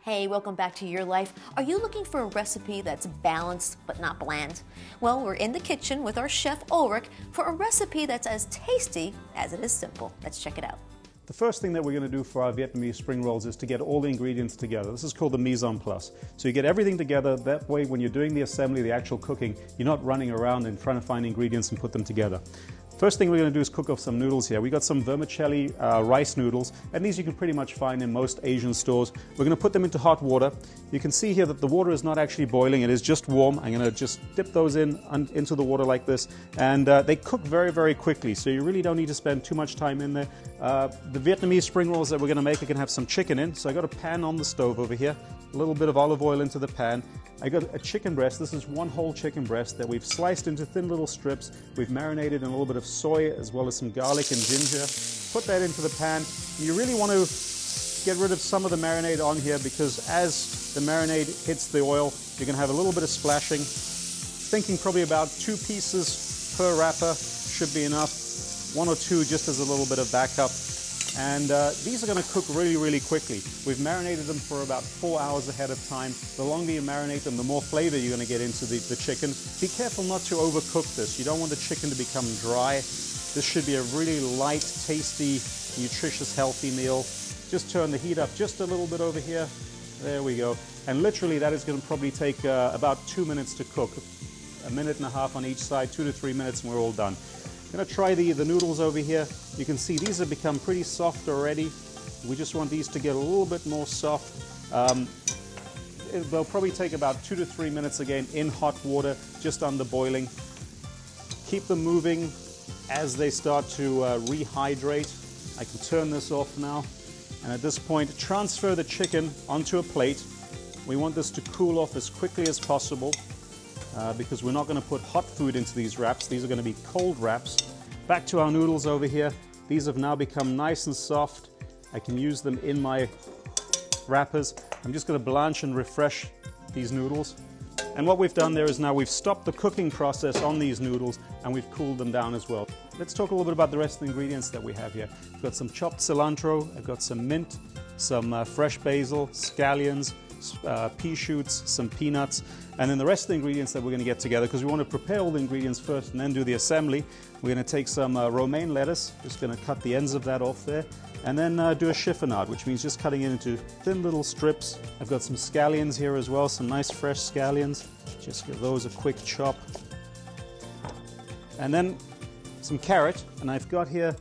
Hey, welcome back to Your Life. Are you looking for a recipe that's balanced but not bland? Well, we're in the kitchen with our chef Ulrich for a recipe that's as tasty as it is simple. Let's check it out. The first thing that we're going to do for our Vietnamese spring rolls is to get all the ingredients together. This is called the mise en place. So you get everything together, that way when you're doing the assembly, the actual cooking, you're not running around and trying to find ingredients and put them together. First thing we're going to do is cook up some noodles here. We got some vermicelli rice noodles, and these you can pretty much find in most Asian stores. We're going to put them into hot water. You can see here that the water is not actually boiling, it is just warm. I'm going to just dip those into the water like this, and they cook very, very quickly, so you really don't need to spend too much time in there. The Vietnamese spring rolls that we're going to make are going to have some chicken in, so I got a pan on the stove over here, a little bit of olive oil into the pan. I got a chicken breast. This is one whole chicken breast that we've sliced into thin little strips. We've marinated in a little bit of soy as well as some garlic and ginger. Put that into the pan. You really want to get rid of some of the marinade on here because as the marinade hits the oil, you're going to have a little bit of splashing. Thinking probably about 2 pieces per wrapper should be enough. 1 or 2 just as a little bit of backup. And these are going to cook really, really quickly. We've marinated them for about 4 hours ahead of time. The longer you marinate them, the more flavor you're going to get into the chicken. Be careful not to overcook this. You don't want the chicken to become dry. This should be a really light, tasty, nutritious, healthy meal. Just turn the heat up just a little bit over here. There we go. And literally that is going to probably take about 2 minutes to cook. 1.5 minutes on each side, 2 to 3 minutes, and we're all done. I'm going to try the noodles over here. You can see these have become pretty soft already. We just want these to get a little bit more soft. They'll probably take about 2 to 3 minutes again in hot water, just under boiling. Keep them moving as they start to rehydrate. I can turn this off now. And at this point, transfer the chicken onto a plate. We want this to cool off as quickly as possible. Because we're not going to put hot food into these wraps. These are going to be cold wraps. Back to our noodles over here. These have now become nice and soft. I can use them in my wrappers. I'm just going to blanch and refresh these noodles. And what we've done there is now we've stopped the cooking process on these noodles and we've cooled them down as well. Let's talk a little bit about the rest of the ingredients that we have here. I've got some chopped cilantro, I've got some mint, some fresh basil, scallions, pea shoots, some peanuts, and then the rest of the ingredients that we're going to get together, because we want to prepare all the ingredients first and then do the assembly. We're going to take some romaine lettuce, just going to cut the ends of that off there, and then do a chiffonade, which means just cutting it into thin little strips. I've got some scallions here as well, some nice fresh scallions. Just give those a quick chop. And then some carrot, and I've got here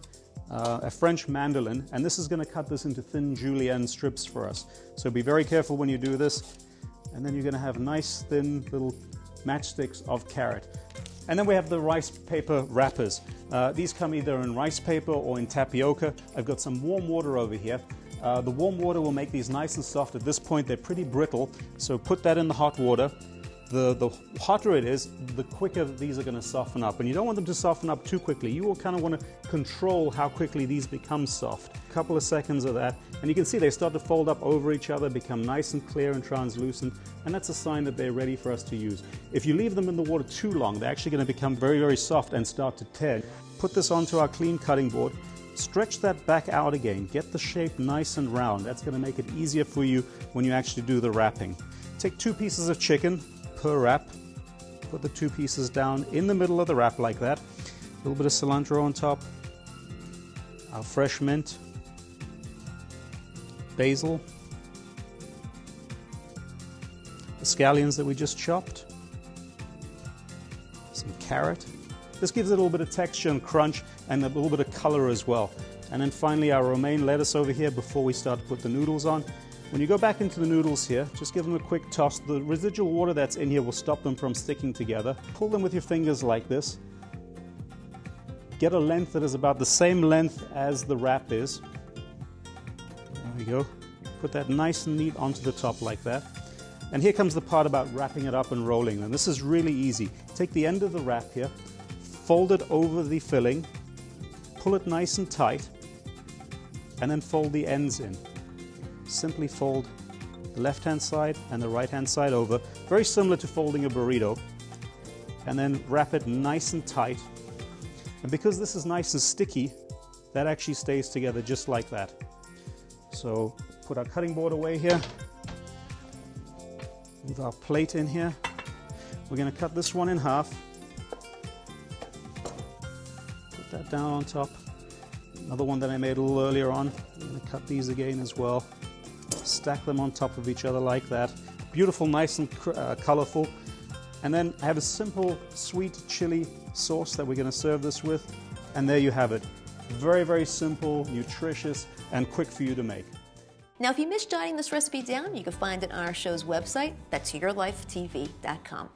a French mandolin, and this is going to cut this into thin julienne strips for us. So be very careful when you do this. And then you're going to have nice thin little matchsticks of carrot. And then we have the rice paper wrappers. These come either in rice paper or in tapioca. I've got some warm water over here. The warm water will make these nice and soft. At this point they're pretty brittle, so put that in the hot water. The hotter it is, the quicker these are going to soften up. And you don't want them to soften up too quickly. You will kind of want to control how quickly these become soft. A couple of seconds of that, and you can see they start to fold up over each other, become nice and clear and translucent, and that's a sign that they're ready for us to use. If you leave them in the water too long, they're actually going to become very, very soft and start to tear. Put this onto our clean cutting board. Stretch that back out again. Get the shape nice and round. That's going to make it easier for you when you actually do the wrapping. Take 2 pieces of chicken per wrap. Put the 2 pieces down in the middle of the wrap like that. A little bit of cilantro on top. Our fresh mint. Basil. The scallions that we just chopped. Some carrot. This gives it a little bit of texture and crunch and a little bit of color as well. And then finally our romaine lettuce over here before we start to put the noodles on. When you go back into the noodles here, just give them a quick toss. The residual water that's in here will stop them from sticking together. Pull them with your fingers like this. Get a length that is about the same length as the wrap is. There we go. Put that nice and neat onto the top like that. And here comes the part about wrapping it up and rolling. And this is really easy. Take the end of the wrap here, fold it over the filling, pull it nice and tight, and then fold the ends in. Simply fold the left-hand side and the right-hand side over, very similar to folding a burrito, and then wrap it nice and tight. And because this is nice and sticky, that actually stays together just like that. So put our cutting board away here, with our plate in here. We're going to cut this one in half. Put that down on top. Another one that I made a little earlier on. I'm going to cut these again as well. Stack them on top of each other like that. Beautiful, nice and colorful. And then I have a simple sweet chili sauce that we're going to serve this with. And there you have it. Very, very simple, nutritious, and quick for you to make. Now, if you missed jotting this recipe down, you can find it on our show's website. That's yourlifetv.com.